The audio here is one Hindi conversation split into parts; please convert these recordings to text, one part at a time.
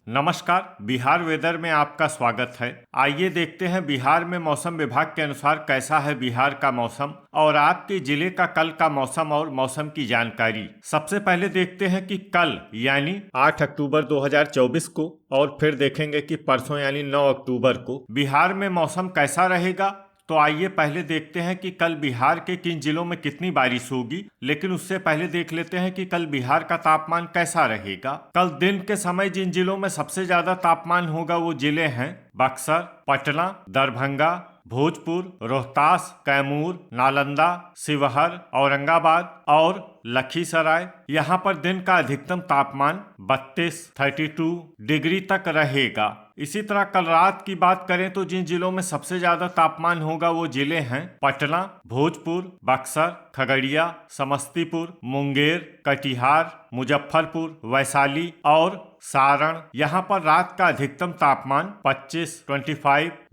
नमस्कार। बिहार वेदर में आपका स्वागत है। आइए देखते हैं बिहार में मौसम विभाग के अनुसार कैसा है बिहार का मौसम और आपके जिले का कल का मौसम और मौसम की जानकारी। सबसे पहले देखते हैं कि कल यानी 8 अक्टूबर 2024 को और फिर देखेंगे कि परसों यानी 9 अक्टूबर को बिहार में मौसम कैसा रहेगा। तो आइए पहले देखते हैं कि कल बिहार के किन जिलों में कितनी बारिश होगी, लेकिन उससे पहले देख लेते हैं कि कल बिहार का तापमान कैसा रहेगा। कल दिन के समय जिन जिलों में सबसे ज्यादा तापमान होगा वो जिले हैं बक्सर, पटना, दरभंगा, भोजपुर, रोहतास, कैमूर, नालंदा, शिवहर, औरंगाबाद और लखीसराय। यहाँ पर दिन का अधिकतम तापमान 32 डिग्री तक रहेगा। इसी तरह कल रात की बात करें तो जिन जिलों में सबसे ज्यादा तापमान होगा वो जिले हैं पटना, भोजपुर, बक्सर, खगड़िया, समस्तीपुर, मुंगेर, कटिहार, मुजफ्फरपुर, वैशाली और सारण। यहाँ पर रात का अधिकतम तापमान 25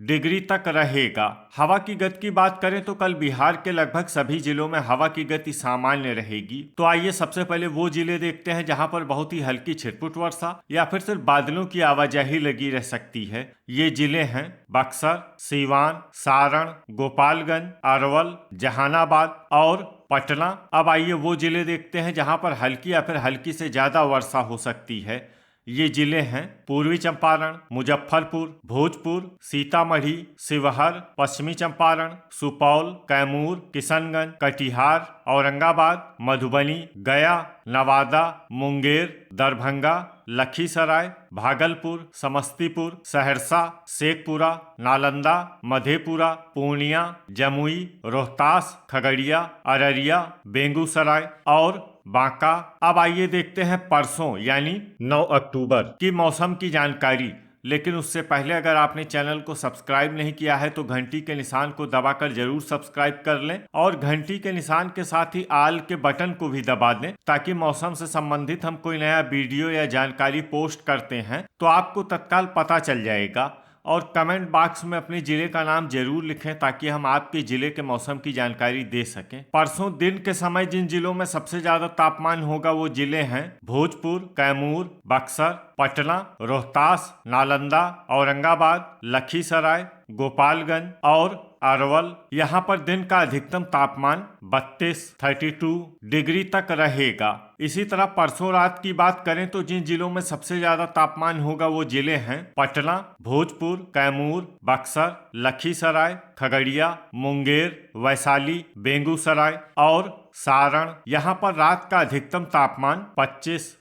डिग्री तक रहेगा। हवा की गति की बात करें तो कल बिहार के लगभग सभी जिलों में हवा की गति सामान्य रहेगी। तो आइए सबसे पहले वो जिले देखते हैं जहाँ पर बहुत ही हल्की छिटपुट वर्षा या फिर सिर्फ बादलों की आवाजाही लगी रह सकती है। ये जिले हैं बक्सर, सीवान, सारण, गोपालगंज, अरवल, जहानाबाद और पटना। अब आइए वो जिले देखते हैं जहाँ पर हल्की या फिर हल्की से ज्यादा वर्षा हो सकती है। ये जिले हैं पूर्वी चंपारण, मुजफ्फरपुर, भोजपुर, सीतामढ़ी, शिवहर, पश्चिमी चंपारण, सुपौल, कैमूर, किशनगंज, कटिहार, औरंगाबाद, मधुबनी, गया, नवादा, मुंगेर, दरभंगा, लखीसराय, भागलपुर, समस्तीपुर, सहरसा, शेखपुरा, नालंदा, मधेपुरा, पूर्णिया, जमुई, रोहतास, खगड़िया, अररिया, बेगूसराय और बांका। अब आइए देखते हैं परसों यानी 9 अक्टूबर की मौसम की जानकारी। लेकिन उससे पहले अगर आपने चैनल को सब्सक्राइब नहीं किया है तो घंटी के निशान को दबाकर जरूर सब्सक्राइब कर लें और घंटी के निशान के साथ ही आल के बटन को भी दबा दें ताकि मौसम से संबंधित हम कोई नया वीडियो या जानकारी पोस्ट करते हैं तो आपको तत्काल पता चल जाएगा। और कमेंट बॉक्स में अपने जिले का नाम जरूर लिखें ताकि हम आपके जिले के मौसम की जानकारी दे सकें। परसों दिन के समय जिन जिलों में सबसे ज्यादा तापमान होगा वो जिले हैं भोजपुर, कैमूर, बक्सर, पटना, रोहतास, नालंदा, औरंगाबाद, लखीसराय, गोपालगंज और अरवल। यहाँ पर दिन का अधिकतम तापमान 32 डिग्री तक रहेगा। इसी तरह परसों रात की बात करें तो जिन जिलों में सबसे ज्यादा तापमान होगा वो जिले हैं पटना, भोजपुर, कैमूर, बक्सर, लखीसराय, खगड़िया, मुंगेर, वैशाली, बेगूसराय और सारण। यहाँ पर रात का अधिकतम तापमान 25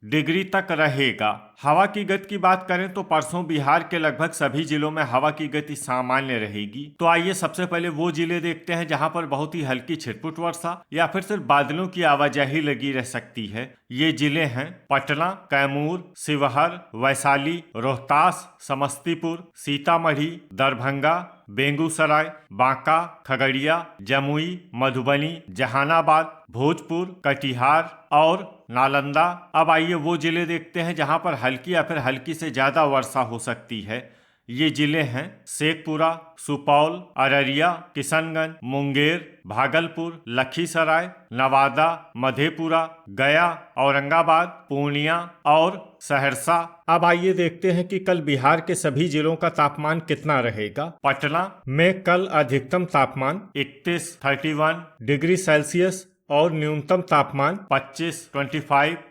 डिग्री तक रहेगा। हवा की गति की बात करें तो परसों बिहार के लगभग सभी जिलों में हवा की गति सामान्य रहेगी। तो आइए सबसे पहले वो जिले देखते हैं जहां पर बहुत ही हल्की छिटपुट वर्षा या फिर सिर्फ बादलों की आवाजाही लगी रह सकती है। ये जिले हैं पटना, कैमूर, शिवहर, वैशाली, रोहतास, समस्तीपुर, सीतामढ़ी, दरभंगा, बेगूसराय, बांका, खगड़िया, जमुई, मधुबनी, जहानाबाद, भोजपुर, कटिहार और नालंदा। अब आइए वो जिले देखते हैं जहां पर हल्की या फिर हल्की से ज्यादा वर्षा हो सकती है। ये जिले हैं शेखपुरा, सुपौल, अररिया, किशनगंज, मुंगेर, भागलपुर, लखीसराय, नवादा, मधेपुरा, गया, औरंगाबाद, पूर्णिया और सहरसा। अब आइए देखते हैं कि कल बिहार के सभी जिलों का तापमान कितना रहेगा। पटना में कल अधिकतम तापमान 31 डिग्री सेल्सियस और न्यूनतम तापमान 25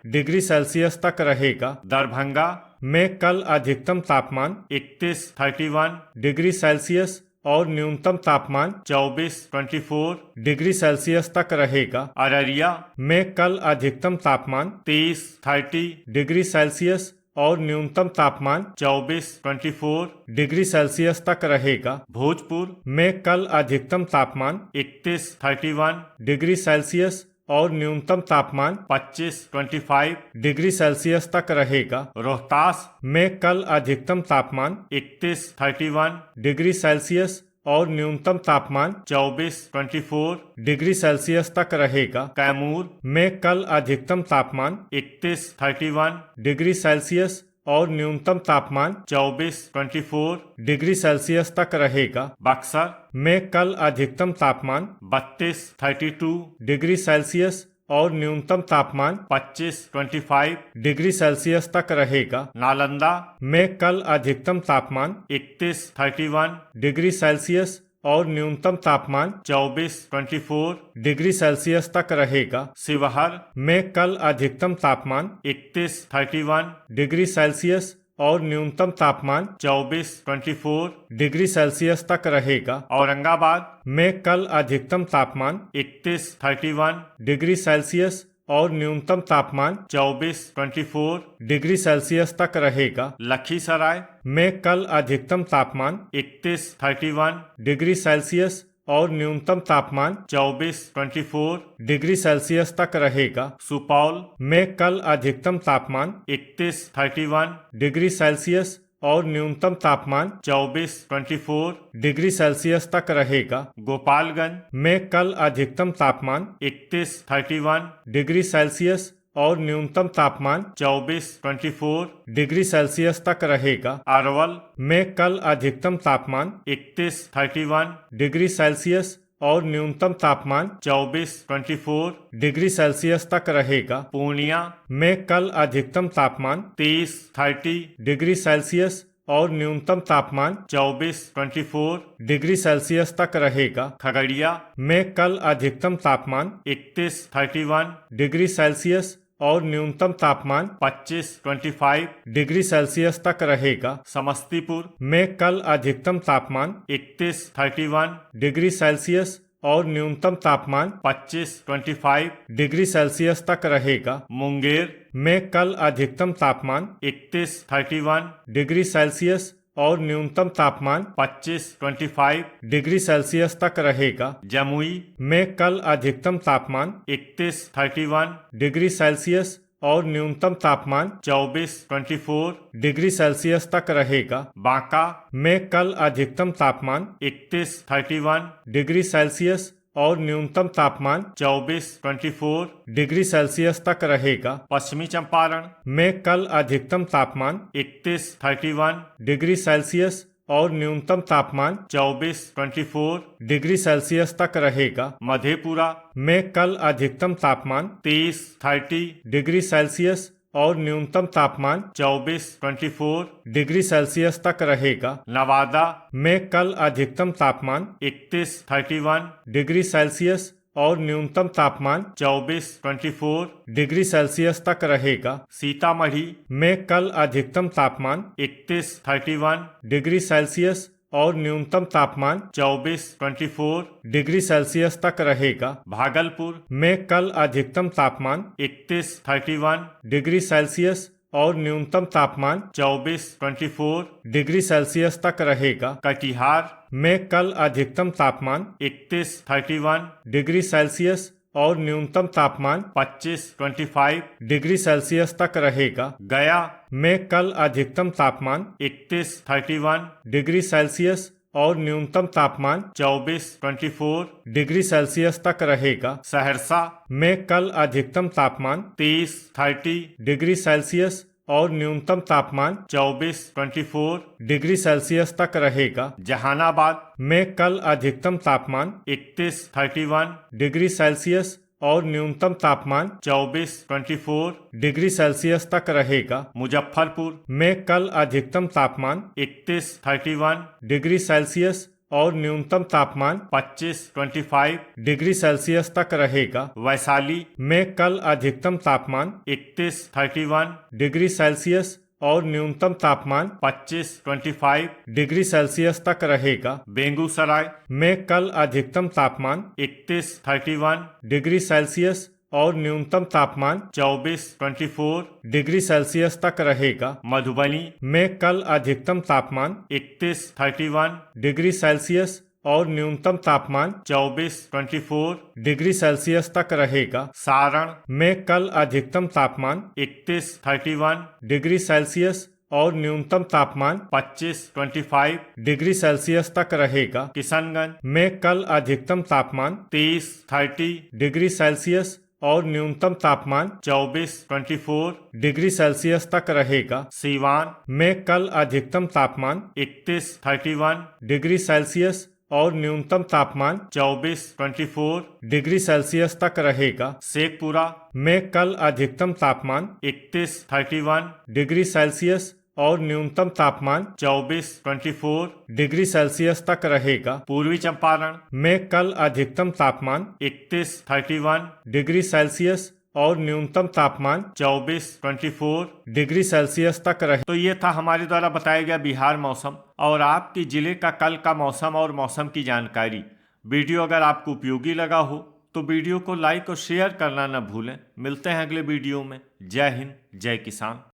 डिग्री सेल्सियस तक रहेगा। दरभंगा में कल अधिकतम तापमान 31 डिग्री सेल्सियस और न्यूनतम तापमान 24 डिग्री सेल्सियस तक रहेगा। अररिया में कल अधिकतम तापमान 30 डिग्री सेल्सियस और न्यूनतम तापमान 24 डिग्री सेल्सियस तक रहेगा। भोजपुर में कल अधिकतम तापमान 31 डिग्री सेल्सियस और न्यूनतम तापमान 25 डिग्री सेल्सियस तक रहेगा। रोहतास में कल अधिकतम तापमान 31 डिग्री सेल्सियस और न्यूनतम तापमान 24 डिग्री सेल्सियस तक रहेगा। कैमूर में कल अधिकतम तापमान 31 डिग्री सेल्सियस और न्यूनतम तापमान 24 डिग्री सेल्सियस तक रहेगा। बक्सर में कल अधिकतम तापमान 32 डिग्री सेल्सियस और न्यूनतम तापमान 25 डिग्री सेल्सियस तक रहेगा। नालंदा में कल अधिकतम तापमान 31 डिग्री सेल्सियस और न्यूनतम तापमान 24 डिग्री सेल्सियस तक रहेगा। शिवहर में कल अधिकतम तापमान 31 डिग्री सेल्सियस और न्यूनतम तापमान 24 डिग्री सेल्सियस तक रहेगा। औरंगाबाद में कल अधिकतम तापमान 31 डिग्री सेल्सियस और न्यूनतम तापमान 24 डिग्री सेल्सियस तक रहेगा। लखीसराय में कल अधिकतम तापमान 31 डिग्री सेल्सियस और न्यूनतम तापमान 24 डिग्री सेल्सियस तक रहेगा। सुपौल में कल अधिकतम तापमान 31 डिग्री सेल्सियस और न्यूनतम तापमान 24 डिग्री सेल्सियस तक रहेगा। गोपालगंज में कल अधिकतम तापमान 31 डिग्री सेल्सियस और न्यूनतम तापमान 24 डिग्री सेल्सियस तक रहेगा। अरवल में कल अधिकतम तापमान 31 डिग्री सेल्सियस और न्यूनतम तापमान 24 डिग्री सेल्सियस तक रहेगा। पूर्णिया में कल अधिकतम तापमान 30 डिग्री सेल्सियस और न्यूनतम तापमान 24 डिग्री सेल्सियस तक रहेगा। खगड़िया में कल अधिकतम तापमान 31 डिग्री सेल्सियस और न्यूनतम तापमान 25 डिग्री सेल्सियस तक रहेगा। समस्तीपुर में कल अधिकतम तापमान 31 डिग्री सेल्सियस और न्यूनतम तापमान 25 डिग्री सेल्सियस तक रहेगा। मुंगेर में कल अधिकतम तापमान 31 डिग्री सेल्सियस और न्यूनतम तापमान 25 डिग्री सेल्सियस तक रहेगा। जमुई में कल अधिकतम तापमान 31 डिग्री सेल्सियस और न्यूनतम तापमान 24 डिग्री सेल्सियस तक रहेगा। बांका में कल अधिकतम तापमान 31 डिग्री सेल्सियस और न्यूनतम तापमान 24 डिग्री सेल्सियस तक रहेगा। पश्चिमी चंपारण में कल अधिकतम तापमान 31 डिग्री सेल्सियस और न्यूनतम तापमान 24 डिग्री सेल्सियस तक रहेगा। मधेपुरा में कल अधिकतम तापमान 30 डिग्री सेल्सियस और न्यूनतम तापमान 24 डिग्री सेल्सियस तक रहेगा। नवादा में कल अधिकतम तापमान 31 डिग्री सेल्सियस और न्यूनतम तापमान 24 डिग्री सेल्सियस तक रहेगा। सीतामढ़ी में कल अधिकतम तापमान 31 डिग्री सेल्सियस और न्यूनतम तापमान 24 डिग्री सेल्सियस तक रहेगा। भागलपुर में कल अधिकतम तापमान 31 डिग्री सेल्सियस और न्यूनतम तापमान 24 डिग्री सेल्सियस तक रहेगा। कटिहार में कल अधिकतम तापमान 31 डिग्री सेल्सियस और न्यूनतम तापमान 25 डिग्री सेल्सियस तक रहेगा। गया में कल अधिकतम तापमान 31 डिग्री सेल्सियस और न्यूनतम तापमान 24 डिग्री सेल्सियस तक रहेगा। सहरसा में कल अधिकतम तापमान 30 डिग्री सेल्सियस और न्यूनतम तापमान 24 डिग्री सेल्सियस तक रहेगा। जहानाबाद में कल अधिकतम तापमान 31 डिग्री सेल्सियस और न्यूनतम तापमान 24 डिग्री सेल्सियस तक रहेगा। मुजफ्फरपुर में कल अधिकतम तापमान 31 डिग्री सेल्सियस और न्यूनतम तापमान 25 डिग्री सेल्सियस तक रहेगा। वैशाली में कल अधिकतम तापमान 31 डिग्री सेल्सियस और न्यूनतम तापमान 25 डिग्री सेल्सियस तक रहेगा। बेगूसराय में कल अधिकतम तापमान 31 डिग्री सेल्सियस और न्यूनतम तापमान 24 डिग्री सेल्सियस तक रहेगा। मधुबनी में कल अधिकतम तापमान 31 डिग्री सेल्सियस और न्यूनतम तापमान 24 डिग्री सेल्सियस तक रहेगा। सारण में कल अधिकतम तापमान 31 डिग्री सेल्सियस और न्यूनतम तापमान 25 डिग्री सेल्सियस तक रहेगा। किशनगंज में कल अधिकतम तापमान 30 डिग्री सेल्सियस और न्यूनतम तापमान 24 डिग्री सेल्सियस तक रहेगा। सीवान में कल अधिकतम तापमान 31 डिग्री सेल्सियस और न्यूनतम तापमान 24 डिग्री सेल्सियस तक रहेगा। शेखपुरा में कल अधिकतम तापमान 31 डिग्री सेल्सियस और न्यूनतम तापमान 24 डिग्री सेल्सियस तक रहेगा। पूर्वी चंपारण में कल अधिकतम तापमान 31 डिग्री सेल्सियस और न्यूनतम तापमान 24 डिग्री सेल्सियस तक रहे। तो ये था हमारे द्वारा बताया गया बिहार मौसम और आपके जिले का कल का मौसम और मौसम की जानकारी। वीडियो अगर आपको उपयोगी लगा हो तो वीडियो को लाइक और शेयर करना न भूलें। मिलते हैं अगले वीडियो में। जय हिंद, जय किसान।